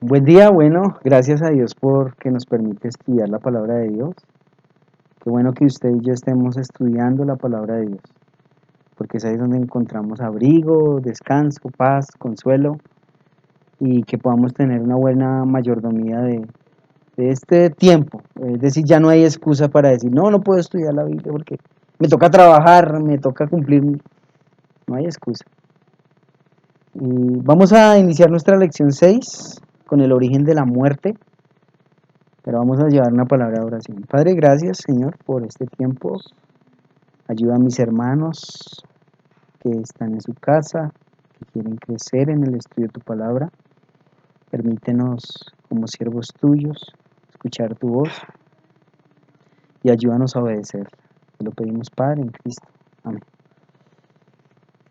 Buen día, bueno, gracias a Dios por que nos permite estudiar la palabra de Dios. Qué bueno que usted y yo estemos estudiando la palabra de Dios, porque es ahí donde encontramos abrigo, descanso, paz, consuelo y que podamos tener una buena mayordomía de este tiempo. Es decir, ya no hay excusa para decir, no, no puedo estudiar la Biblia porque me toca trabajar, me toca cumplir. No hay excusa. Y vamos a iniciar nuestra lección 6 con el origen de la muerte. Pero vamos a llevar una palabra de oración. Padre, gracias, Señor, por este tiempo. Ayuda a mis hermanos que están en su casa, que quieren crecer en el estudio de tu palabra. Permítenos, como siervos tuyos, escuchar tu voz y ayúdanos a obedecer. Te lo pedimos, Padre, en Cristo. Amén.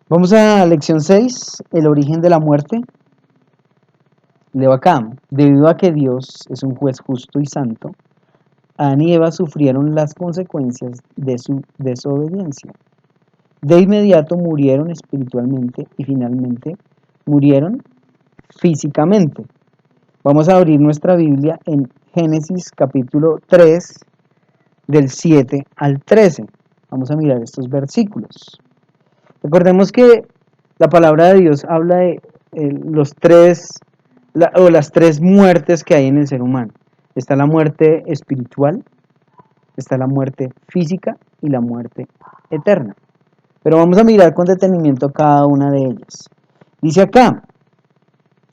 Vamos a lección 6, el origen de la muerte. Leo acá, debido a que Dios es un juez justo y santo, Adán y Eva sufrieron las consecuencias de su desobediencia. De inmediato murieron espiritualmente y finalmente murieron físicamente. Vamos a abrir nuestra Biblia en Génesis capítulo 3, del 7 al 13. Vamos a mirar estos versículos. Recordemos que la palabra de Dios habla de las tres muertes que hay en el ser humano. Está la muerte espiritual, está la muerte física y la muerte eterna. Pero vamos a mirar con detenimiento cada una de ellas. Dice acá,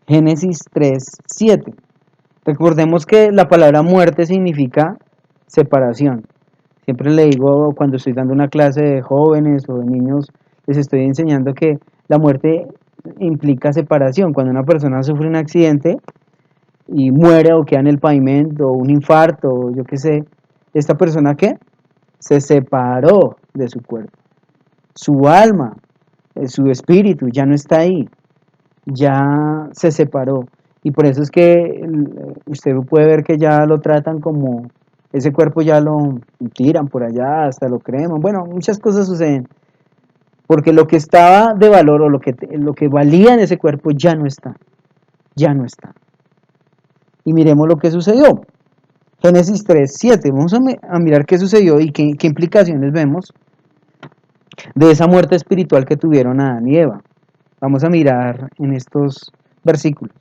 Génesis 3:7. Recordemos que la palabra muerte significa separación. Siempre le digo cuando estoy dando una clase de jóvenes o de niños, les estoy enseñando que la muerte implica separación. Cuando una persona sufre un accidente y muere o queda en el pavimento, o un infarto, o yo qué sé, ¿esta persona qué? Se separó de su cuerpo. Su alma, su espíritu ya no está ahí, ya se separó. Y por eso es que usted puede ver que ya lo tratan como, ese cuerpo ya lo tiran por allá, hasta lo creman. Bueno, muchas cosas suceden. Porque lo que estaba de valor o lo que valía en ese cuerpo ya no está. Ya no está. Y miremos lo que sucedió. Génesis 3:7. Vamos a mirar qué sucedió y qué implicaciones vemos de esa muerte espiritual que tuvieron Adán y Eva. Vamos a mirar en estos versículos.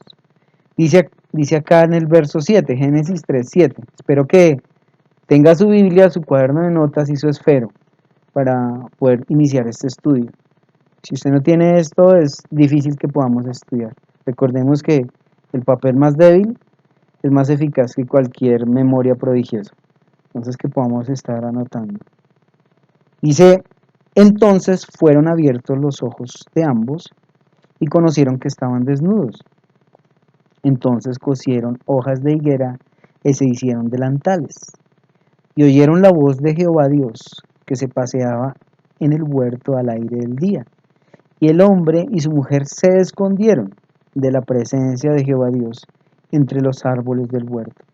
Dice acá en el verso 7, Génesis 3:7. Espero que tenga su Biblia, su cuaderno de notas y su esfero para poder iniciar este estudio. Si usted no tiene esto, es difícil que podamos estudiar. Recordemos que el papel más débil es más eficaz que cualquier memoria prodigiosa. Entonces que podamos estar anotando. Dice, entonces fueron abiertos los ojos de ambos y conocieron que estaban desnudos. Entonces cosieron hojas de higuera y se hicieron delantales. Y oyeron la voz de Jehová Dios, que se paseaba en el huerto al aire del día. Y el hombre y su mujer se escondieron de la presencia de Jehová Dios entre los árboles del huerto.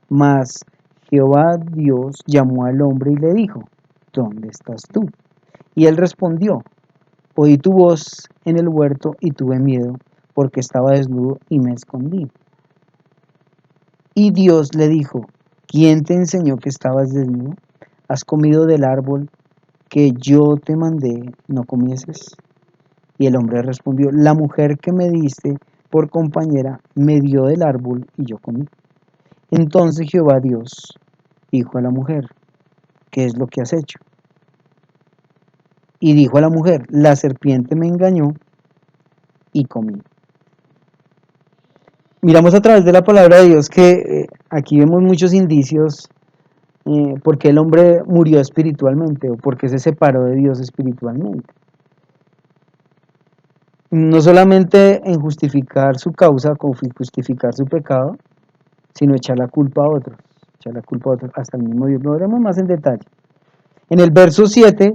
Mas Jehová Dios llamó al hombre y le dijo, ¿dónde estás tú? Y él respondió, oí tu voz en el huerto y tuve miedo, porque estaba desnudo y me escondí. Y Dios le dijo, ¿quién te enseñó que estabas desnudo? ¿Has comido del árbol que yo te mandé no comieses? Y el hombre respondió, la mujer que me diste por compañera me dio del árbol y yo comí. Entonces Jehová Dios dijo a la mujer, ¿qué es lo que has hecho? Y dijo a la mujer, la serpiente me engañó y comí. Miramos a través de la palabra de Dios que aquí vemos muchos indicios por qué el hombre murió espiritualmente o por qué se separó de Dios espiritualmente. No solamente en justificar su causa, con justificar su pecado, sino echar la culpa a otros, hasta el mismo Dios. Lo veremos más en detalle. En el verso 7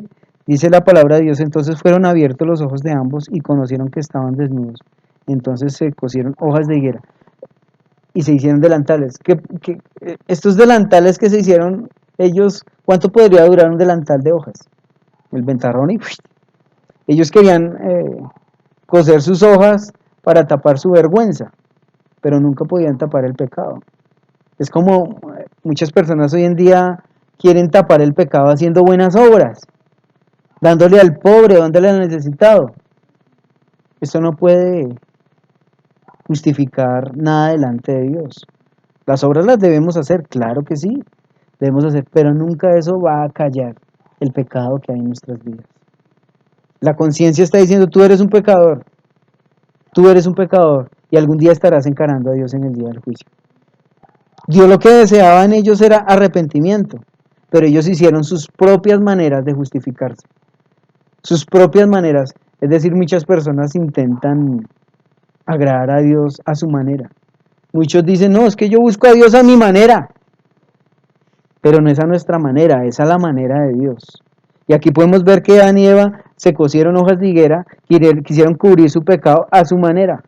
dice la palabra de Dios, entonces fueron abiertos los ojos de ambos y conocieron que estaban desnudos. Entonces se cosieron hojas de higuera y se hicieron delantales. Estos delantales que se hicieron ellos, ¿cuánto podría durar un delantal de hojas? El ventarrón y ellos querían coser sus hojas para tapar su vergüenza, pero nunca podían tapar el pecado. Es como muchas personas hoy en día quieren tapar el pecado haciendo buenas obras, dándole al pobre, dándole al necesitado. Esto no puede justificar nada delante de Dios. Las obras las debemos hacer, claro que sí, debemos hacer, pero nunca eso va a callar el pecado que hay en nuestras vidas. La conciencia está diciendo, tú eres un pecador, y algún día estarás encarando a Dios en el día del juicio. Dios lo que deseaba en ellos era arrepentimiento, pero ellos hicieron sus propias maneras de justificarse, sus propias maneras, es decir, muchas personas intentan agradar a Dios a su manera. Muchos dicen, no, es que yo busco a Dios a mi manera, pero no es a nuestra manera, es a la manera de Dios. Y aquí podemos ver que Adán y Eva se cosieron hojas de higuera, quisieron cubrir su pecado a su manera,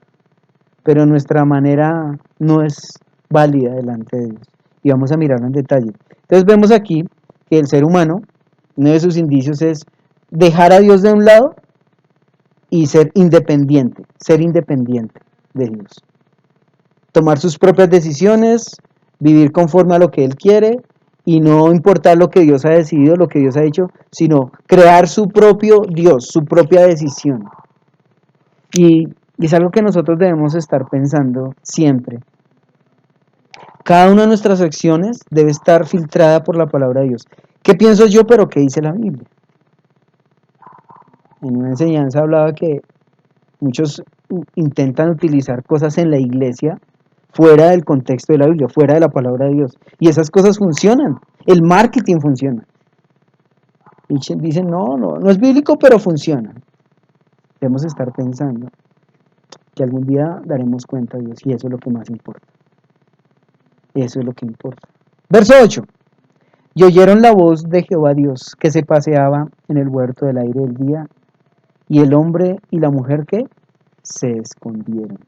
pero nuestra manera no es válida delante de Dios. Y vamos a mirarlo en detalle. Entonces vemos aquí que el ser humano, uno de sus indicios es dejar a Dios de un lado y ser independiente de Dios. Tomar sus propias decisiones, vivir conforme a lo que Él quiere y no importar lo que Dios ha decidido, lo que Dios ha hecho, sino crear su propio Dios, su propia decisión. Y es algo que nosotros debemos estar pensando siempre. Cada una de nuestras acciones debe estar filtrada por la palabra de Dios. ¿Qué pienso yo, pero qué dice la Biblia? En una enseñanza hablaba que muchos intentan utilizar cosas en la iglesia fuera del contexto de la Biblia, fuera de la palabra de Dios. Y esas cosas funcionan. El marketing funciona. Y dicen, no es bíblico, pero funciona. Debemos estar pensando que algún día daremos cuenta a Dios y eso es lo que más importa. Eso es lo que importa. Verso 8. Y oyeron la voz de Jehová Dios que se paseaba en el huerto del aire del día, y el hombre y la mujer que se escondieron.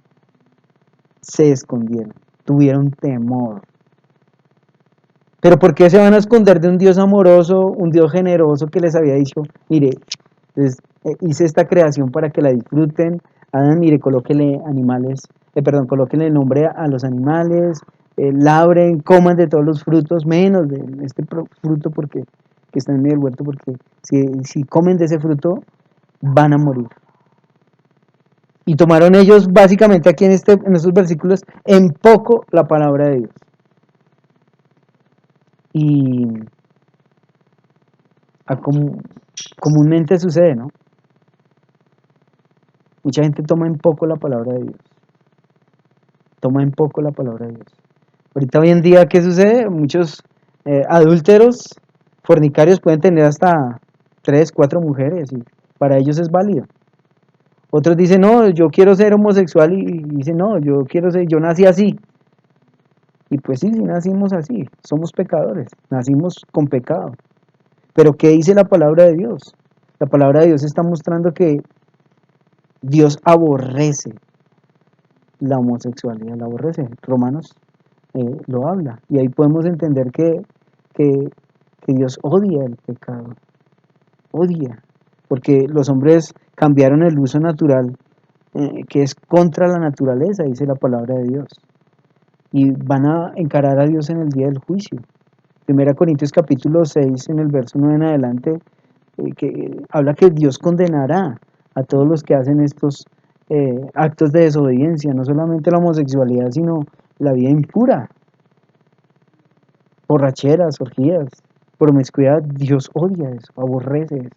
Se escondieron. Tuvieron temor. Pero ¿por qué se van a esconder de un Dios amoroso, un Dios generoso que les había dicho, mire, hice esta creación para que la disfruten, mire, colóquenle animales, colóquenle el nombre a los animales, labren, coman de todos los frutos, menos de este fruto porque que está en medio del huerto, porque si comen de ese fruto, van a morir. Y tomaron ellos básicamente aquí en estos versículos en poco la palabra de Dios. Y comúnmente sucede, ¿no? Mucha gente toma en poco la palabra de Dios. Toma en poco la palabra de Dios. Ahorita hoy en día, ¿qué sucede? Muchos adúlteros, fornicarios pueden tener hasta 3, 4 mujeres y para ellos es válido. Otros dicen, no, yo quiero ser homosexual y dicen, no, yo nací así. Y pues sí nacimos así, somos pecadores, nacimos con pecado. Pero ¿qué dice la palabra de Dios? La palabra de Dios está mostrando que Dios aborrece la homosexualidad, la aborrece. Romanos lo habla. Y ahí podemos entender que Dios odia el pecado. Odia. Porque los hombres cambiaron el uso natural, que es contra la naturaleza, dice la palabra de Dios. Y van a encarar a Dios en el día del juicio. 1 Corintios capítulo 6, en el verso 9 en adelante, que habla que Dios condenará a todos los que hacen estos actos de desobediencia, no solamente la homosexualidad, sino la vida impura, borracheras, orgías, promiscuidad. Dios odia eso, aborrece eso.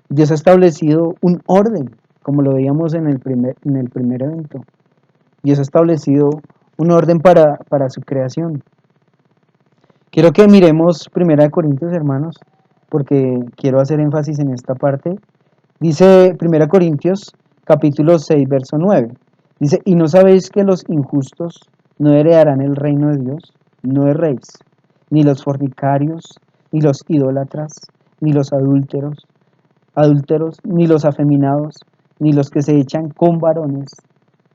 Dios ha establecido un orden, como lo veíamos en el primer evento. Dios ha establecido un orden para su creación. Quiero que miremos 1 Corintios, hermanos, porque quiero hacer énfasis en esta parte. Dice 1 Corintios, capítulo 6, verso 9. Dice, ¿y no sabéis que los injustos no heredarán el reino de Dios? No erréis, ni los fornicarios, ni los idólatras, ni los adúlteros, ni los afeminados, ni los que se echan con varones,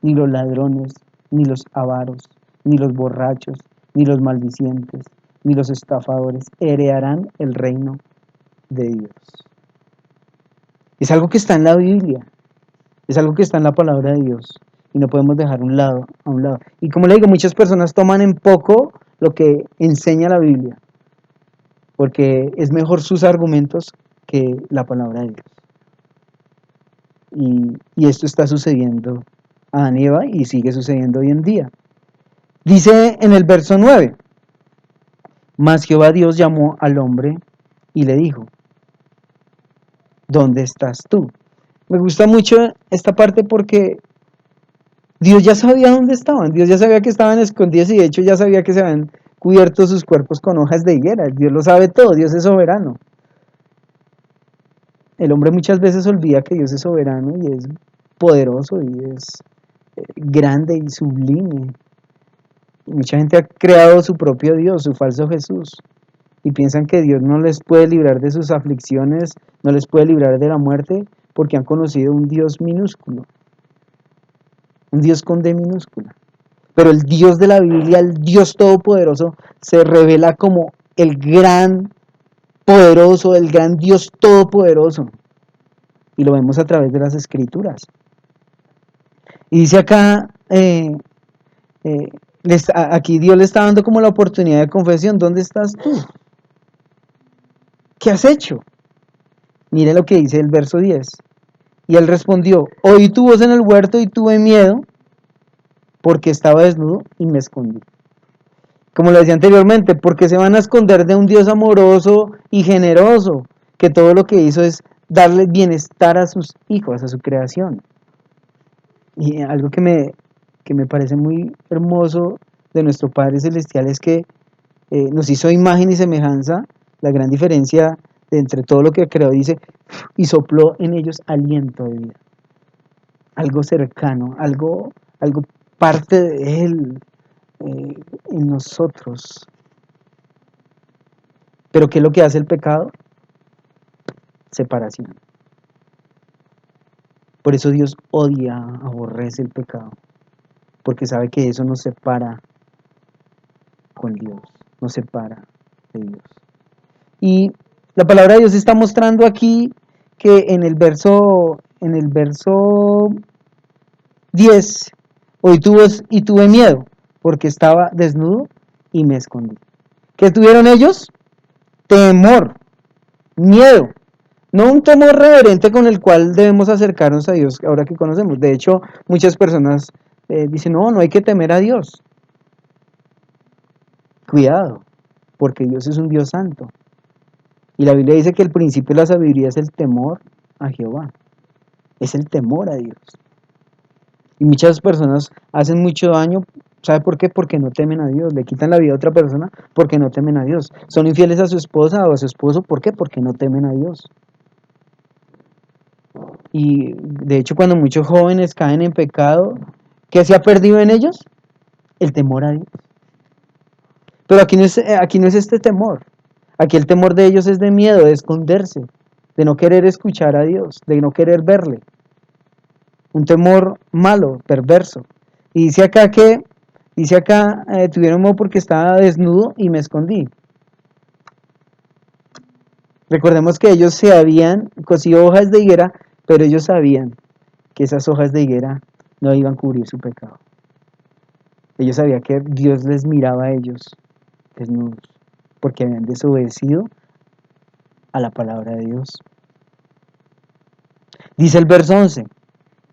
ni los ladrones, ni los avaros, ni los borrachos, ni los maldicientes, ni los estafadores heredarán el reino de Dios. Es algo que está en la Biblia, es algo que está en la palabra de Dios. y no podemos dejar a un lado. Y como le digo, muchas personas toman en poco lo que enseña la Biblia, porque es mejor sus argumentos que la palabra de Dios. Y esto está sucediendo a Adán y Eva y sigue sucediendo hoy en día. Dice en el verso 9, mas Jehová Dios llamó al hombre y le dijo, ¿dónde estás tú? Me gusta mucho esta parte porque Dios ya sabía dónde estaban, Dios ya sabía que estaban escondidos y de hecho ya sabía que se habían cubierto sus cuerpos con hojas de higuera. Dios lo sabe todo, Dios es soberano. El hombre muchas veces olvida que Dios es soberano y es poderoso y es grande y sublime. Mucha gente ha creado su propio Dios, su falso Jesús, y piensan que Dios no les puede librar de sus aflicciones, no les puede librar de la muerte, porque han conocido un Dios minúsculo, un Dios con D minúscula. Pero el Dios de la Biblia, el Dios todopoderoso, se revela como el gran poderoso, el gran Dios todopoderoso. Y lo vemos a través de las Escrituras. Y dice acá, aquí Dios le está dando como la oportunidad de confesión. ¿Dónde estás tú? ¿Qué has hecho? Mire lo que dice el verso 10. Y él respondió, oí tu voz en el huerto y tuve miedo porque estaba desnudo y me escondí. Como le decía anteriormente, porque se van a esconder de un Dios amoroso y generoso, que todo lo que hizo es darle bienestar a sus hijos, a su creación. Y algo que me parece muy hermoso de nuestro Padre Celestial es que nos hizo imagen y semejanza. La gran diferencia de entre todo lo que creó, dice, y sopló en ellos aliento de vida. Algo cercano, algo parte de Él en nosotros. Pero ¿qué es lo que hace el pecado? Separación. Por eso Dios odia, aborrece el pecado, porque sabe que eso nos separa con Dios, nos separa de Dios. Y la palabra de Dios está mostrando aquí que en el verso 10, hoy tuve miedo, porque estaba desnudo y me escondí. ¿Qué tuvieron ellos? Temor, miedo. No un temor reverente con el cual debemos acercarnos a Dios ahora que conocemos. De hecho, muchas personas dicen, no, no hay que temer a Dios. Cuidado, porque Dios es un Dios santo. Y la Biblia dice que el principio de la sabiduría es el temor a Jehová. Es el temor a Dios. Y muchas personas hacen mucho daño. ¿Sabe por qué? Porque no temen a Dios. Le quitan la vida a otra persona porque no temen a Dios. Son infieles a su esposa o a su esposo. ¿Por qué? Porque no temen a Dios. Y de hecho cuando muchos jóvenes caen en pecado, ¿qué se ha perdido en ellos? El temor a Dios. Pero aquí no es este temor. Aquí el temor de ellos es de miedo, de esconderse, de no querer escuchar a Dios, de no querer verle. Un temor malo, perverso. Y dice acá, tuvieron miedo porque estaba desnudo y me escondí. Recordemos que ellos se habían cosido hojas de higuera, pero ellos sabían que esas hojas de higuera no iban a cubrir su pecado. Ellos sabían que Dios les miraba a ellos desnudos, porque habían desobedecido a la palabra de Dios. Dice el verso 11,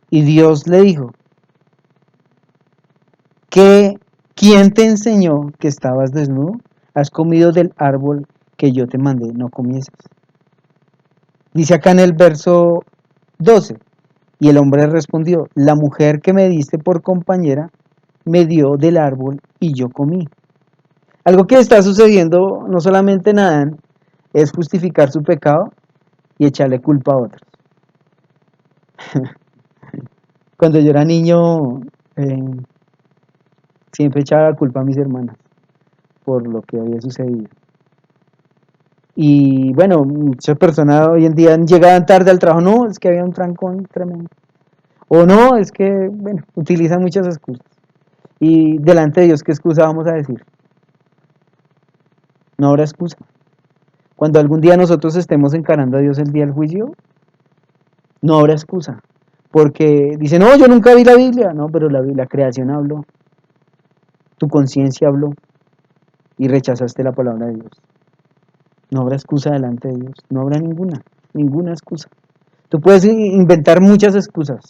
y Dios le dijo, ¿quién te enseñó que estabas desnudo? ¿Has comido del árbol que yo te mandé no comieses? Dice acá en el verso 12, y el hombre respondió, la mujer que me diste por compañera me dio del árbol y yo comí. Algo que está sucediendo no solamente en Adán es justificar su pecado y echarle culpa a otros. Cuando yo era niño, siempre echaba la culpa a mis hermanas por lo que había sucedido. Y bueno, muchas personas hoy en día llegaban tarde al trabajo, no, es que había un trancón tremendo. O no, es que, bueno, utilizan muchas excusas. Y delante de Dios, ¿qué excusa vamos a decir? No habrá excusa. Cuando algún día nosotros estemos encarando a Dios el día del juicio, no habrá excusa. porque dice, no, yo nunca vi la Biblia, no, pero la creación habló, tu conciencia habló y rechazaste la palabra de Dios. No habrá excusa delante de Dios, no habrá ninguna excusa. Tú puedes inventar muchas excusas,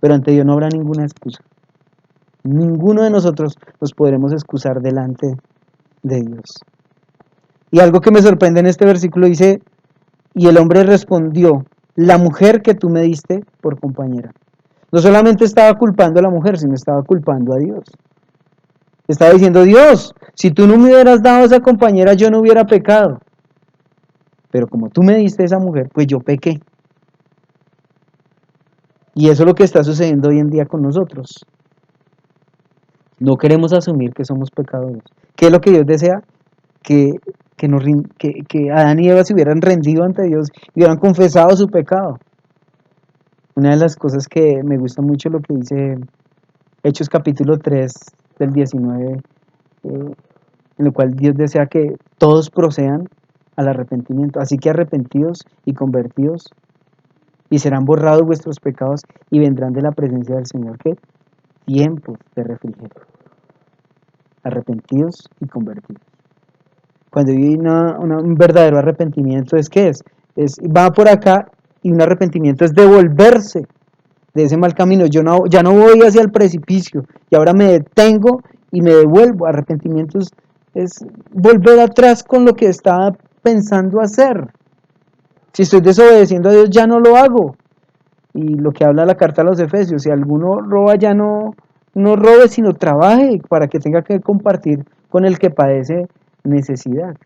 pero ante Dios no habrá ninguna excusa. Ninguno de nosotros nos podremos excusar delante de Dios. Y algo que me sorprende en este versículo dice, y el hombre respondió, la mujer que tú me diste por compañera. No solamente estaba culpando a la mujer, sino estaba culpando a Dios. Estaba diciendo, Dios, si tú no me hubieras dado esa compañera, yo no hubiera pecado. Pero como tú me diste esa mujer, pues yo pequé. Y eso es lo que está sucediendo hoy en día con nosotros. No queremos asumir que somos pecadores. ¿Qué es lo que Dios desea? Que, que Adán y Eva se hubieran rendido ante Dios y hubieran confesado su pecado. Una de las cosas que me gusta mucho lo que dice Hechos capítulo 3 del 19, en el cual Dios desea que todos procedan al arrepentimiento. Así que arrepentidos y convertidos y serán borrados vuestros pecados y vendrán de la presencia del Señor. ¿Qué? Tiempos de refrigerio. Arrepentidos y convertidos. Cuando hay un verdadero arrepentimiento, ¿es qué es? Va por acá y un arrepentimiento es devolverse de ese mal camino. Yo no, ya no voy hacia el precipicio y ahora me detengo y me devuelvo. Arrepentimiento es volver atrás con lo que estaba pensando hacer. Si estoy desobedeciendo a Dios, ya no lo hago. Y lo que habla la carta a los Efesios, si alguno roba, ya no robe, sino trabaje para que tenga que compartir con el que padece necesidad.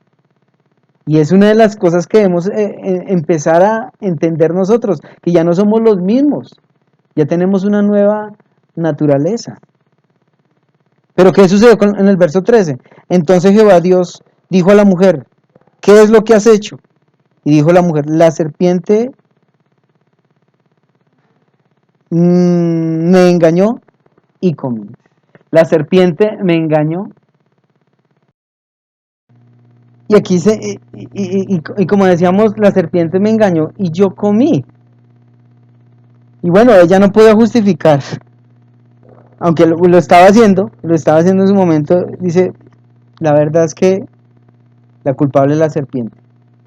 Y es una de las cosas que debemos empezar a entender nosotros, que ya no somos los mismos, ya tenemos una nueva naturaleza. Pero ¿qué sucedió en el verso 13? Entonces Jehová Dios dijo a la mujer, ¿qué es lo que has hecho? Y dijo la mujer, la serpiente me engañó y comí. La serpiente me engañó. Y aquí y como decíamos, la serpiente me engañó y yo comí. Y bueno, ella no podía justificar, aunque lo estaba haciendo en su momento, dice, la verdad es que la culpable es la serpiente,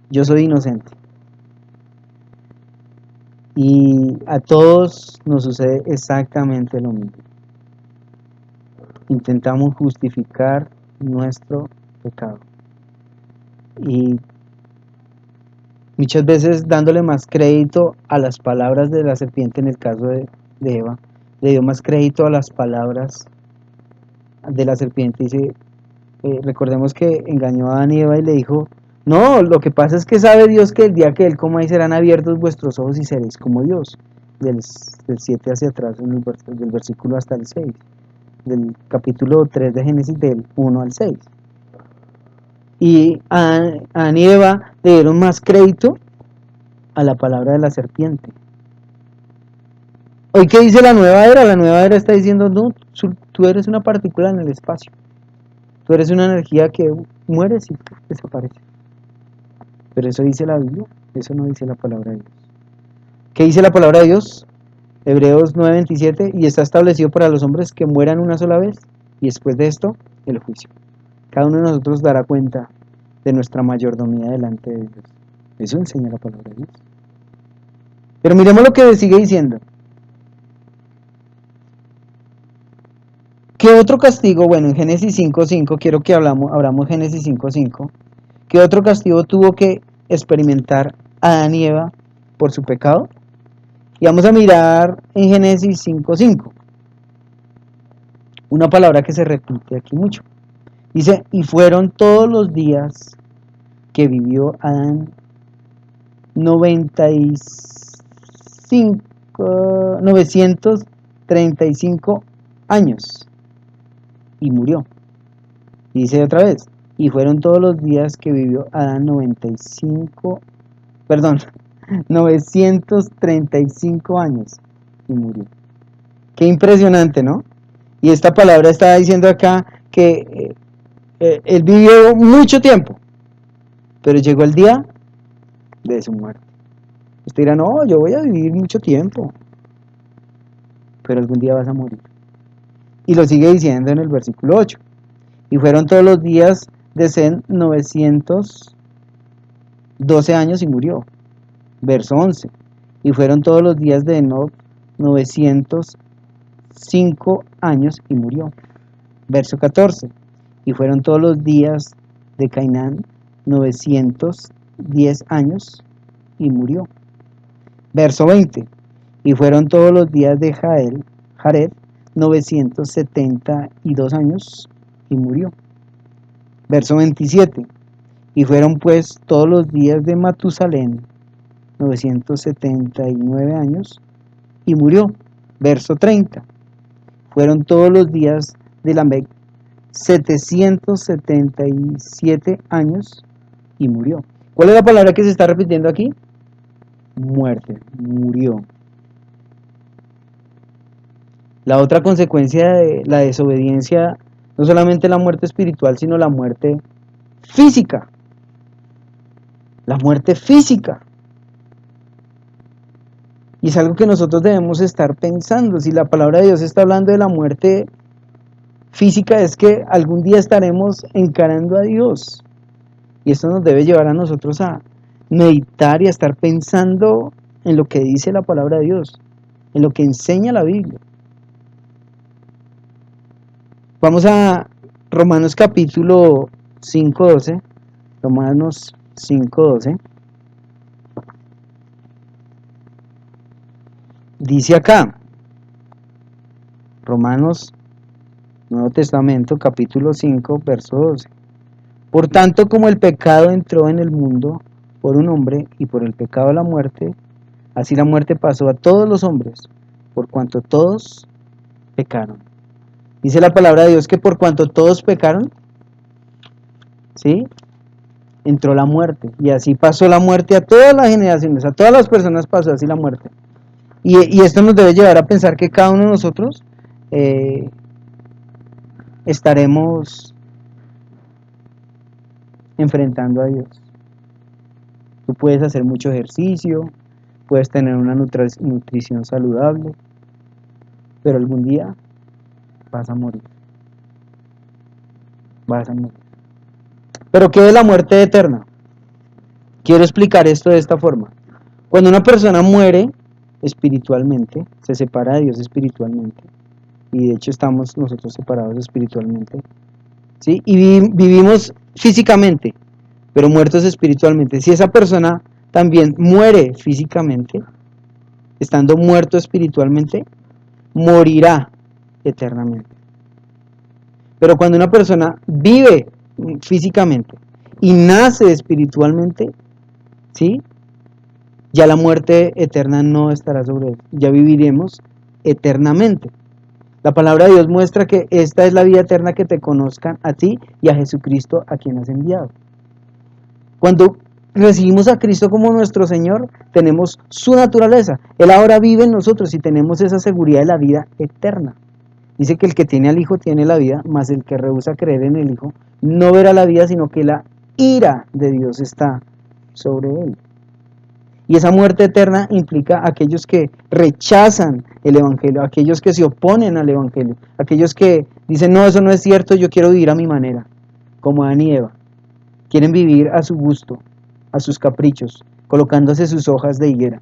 yo soy inocente. Y a todos nos sucede exactamente lo mismo. Intentamos justificar nuestro pecado. Y muchas veces dándole más crédito a las palabras de la serpiente, en el caso de Eva, le dio más crédito a las palabras de la serpiente. Dice, recordemos que engañó a Adán y Eva y le dijo, no, lo que pasa es que sabe Dios que el día que Él coma ahí serán abiertos vuestros ojos y seréis como Dios. Del 7 hacia atrás, del versículo hasta el 6, del capítulo 3 de Génesis, del 1 al 6. Y Adán y Eva le dieron más crédito a la palabra de la serpiente. Hoy, ¿qué dice la nueva era? La nueva era está diciendo, no, tú eres una partícula en el espacio. Tú eres una energía que mueres y desaparece. Pero eso dice la Biblia, eso no dice la palabra de Dios. ¿Qué dice la palabra de Dios? Hebreos 9:27, y está establecido para los hombres que mueran una sola vez, y después de esto, el juicio. Cada uno de nosotros dará cuenta de nuestra mayordomía delante de Dios. Eso enseña la palabra de Dios. Pero miremos lo que sigue diciendo. ¿Qué otro castigo? Bueno, en Génesis 5:5, quiero que abramos Génesis 5:5. ¿Qué otro castigo tuvo que experimentar Adán y Eva por su pecado? Y vamos a mirar en Génesis 5:5. Una palabra que se repite aquí mucho. Dice, y fueron todos los días que vivió Adán 935 años y murió. Y dice otra vez, y fueron todos los días que vivió Adán 935 años y murió. Qué impresionante, ¿no? Y esta palabra está diciendo acá que él vivió mucho tiempo, pero llegó el día de su muerte. Usted dirá, no, yo voy a vivir mucho tiempo. pero algún día vas a morir. Y lo sigue diciendo en el versículo 8. Y fueron todos los días de Sem 912 años y murió. Verso 11. Y fueron todos los días de Enoc 905 años y murió. Verso 14. Y fueron todos los días de Cainán 910 años y murió. Verso 20. Y fueron todos los días de Jared 972 años y murió. Verso 27. Y fueron pues todos los días de Matusalén 979 años y murió. Verso 30. Fueron todos los días de Lamec 777 años y murió. ¿Cuál es la palabra que se está repitiendo aquí? Muerte, murió. La otra consecuencia de la desobediencia, no solamente la muerte espiritual, sino la muerte física. La muerte física. Y es algo que nosotros debemos estar pensando. Si la palabra de Dios está hablando de la muerte física, es que algún día estaremos encarando a Dios. Y esto nos debe llevar a nosotros a meditar y a estar pensando en lo que dice la palabra de Dios, en lo que enseña la Biblia. Vamos a Romanos capítulo 5:12. Romanos 5:12. Dice acá, Romanos, Nuevo Testamento, capítulo 5, verso 12. Por tanto, como el pecado entró en el mundo por un hombre y por el pecado la muerte, así la muerte pasó a todos los hombres, por cuanto todos pecaron. Dice la palabra de Dios que por cuanto todos pecaron, ¿sí? Entró la muerte. Y así pasó la muerte a todas las generaciones, a todas las personas pasó así la muerte. Y esto nos debe llevar a pensar que cada uno de nosotros estaremos enfrentando a Dios. Tú puedes hacer mucho ejercicio, puedes tener una nutrición saludable, pero algún día vas a morir. Vas a morir. ¿Pero qué es la muerte eterna? Quiero explicar esto de esta forma. Cuando una persona muere espiritualmente, se separa de Dios espiritualmente, y de hecho estamos nosotros separados espiritualmente, ¿sí? Y vivimos físicamente, pero muertos espiritualmente. Si esa persona también muere físicamente, estando muerto espiritualmente, morirá eternamente. Pero cuando una persona vive físicamente y nace espiritualmente, ¿sí? Ya la muerte eterna no estará sobre él, ya viviremos eternamente. La palabra de Dios muestra que esta es la vida eterna, que te conozcan a ti y a Jesucristo a quien has enviado. Cuando recibimos a Cristo como nuestro Señor, tenemos su naturaleza. Él ahora vive en nosotros y tenemos esa seguridad de la vida eterna. Dice que el que tiene al Hijo tiene la vida, mas el que rehúsa creer en el Hijo no verá la vida, sino que la ira de Dios está sobre él. Y esa muerte eterna implica a aquellos que rechazan el Evangelio, a aquellos que se oponen al Evangelio, a aquellos que dicen, no, eso no es cierto, yo quiero vivir a mi manera, como Adán y Eva. Quieren vivir a su gusto, a sus caprichos, colocándose sus hojas de higuera.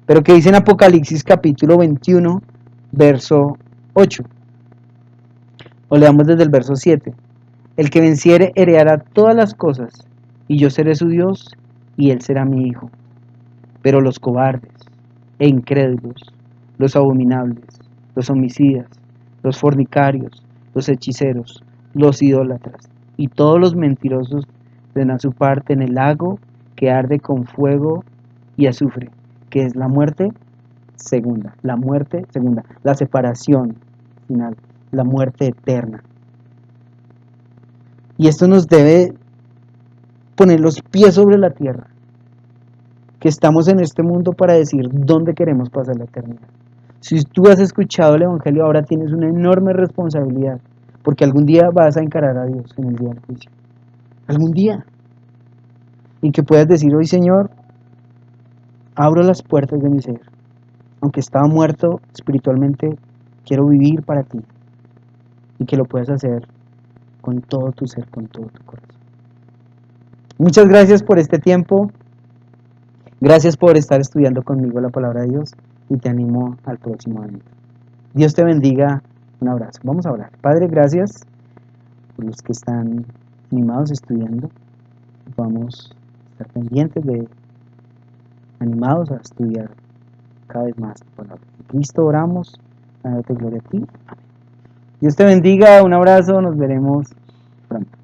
Pero que dice en Apocalipsis capítulo 21, verso 8. O leamos desde el verso 7. El que venciere heredará todas las cosas, y yo seré su Dios, y él será mi hijo. Pero los cobardes e incrédulos, los abominables, los homicidas, los fornicarios, los hechiceros, los idólatras y todos los mentirosos tendrán su parte en el lago que arde con fuego y azufre, que es la muerte segunda, la separación final, la muerte eterna. Y esto nos debe poner los pies sobre la tierra, que estamos en este mundo para decir dónde queremos pasar la eternidad. Si tú has escuchado el Evangelio, ahora tienes una enorme responsabilidad, porque algún día vas a encarar a Dios en el día del juicio. Algún día. Y que puedas decir hoy, Señor, abro las puertas de mi ser. aunque estaba muerto espiritualmente, quiero vivir para ti y que lo puedas hacer con todo tu ser, con todo tu corazón. Muchas gracias por este tiempo. Gracias por estar estudiando conmigo la palabra de Dios y te animo al próximo año. Dios te bendiga. Un abrazo. Vamos a orar. Padre, gracias por los que están animados estudiando. Vamos a estar pendientes animados a estudiar cada vez más tu palabra. En Cristo oramos, dándote gloria a ti. Amén. Dios te bendiga, un abrazo, nos veremos pronto.